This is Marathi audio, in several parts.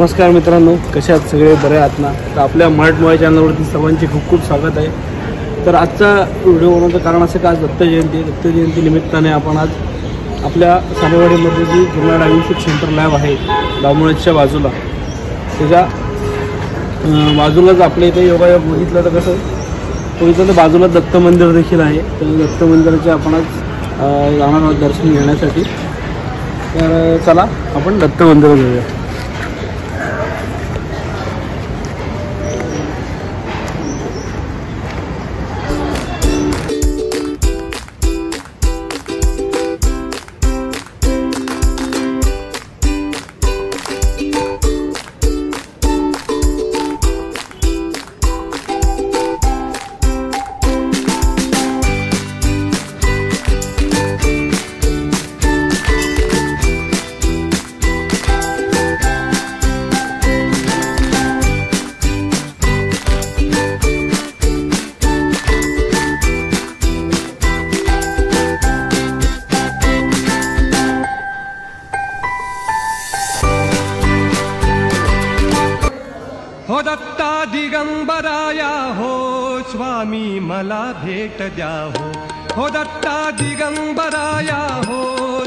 नमस्कार मित्रांनो, कसे आहात सगळे? बरे आहात ना? तर आपल्या मराठमोळ्या चॅनलवरती सर्वांचे खूप खूप स्वागत आहे। तर आजचा व्हिडिओ बनवण्याचं कारण असं का, आज दत्त जयंती निमित्ताने आपण आज आपल्या सालेवाडीमध्ये जी जुना डायग्नोस्टिक सेंटर लॅब आहे दामोळच्या बाजूला, त्याच्या बाजूलाच आपल्या इथे योगायोग बघितलं तर कसं बघितलं तर बाजूला दत्त मंदिर देखील आहे। तर दत्त मंदिराचे आपण आज जाणार आहोत दर्शन घेण्यासाठी। तर चला आपण दत्त मंदिरात जाऊया। हो दत्ता दिगंबराया हो स्वामी मला भेट द्या हो दत्ता दिगंबराया हो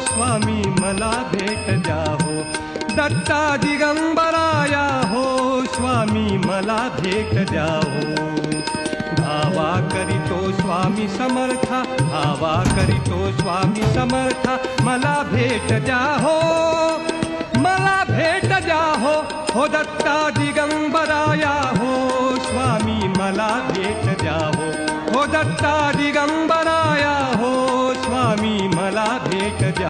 स्वामी मला भेट द्या हो दत्ता दिगंबराया हो स्वामी मला भेट द्या हो धावा करीतो स्वामी समर्था धावा करीतो स्वामी समर्था मला भेट द्या हो मला भेट द्या हो दत्ता दिगंबराया हो स्वामी मला भेट द्या हो दत्ता दिगंबराया हो स्वामी मला भेट द्या।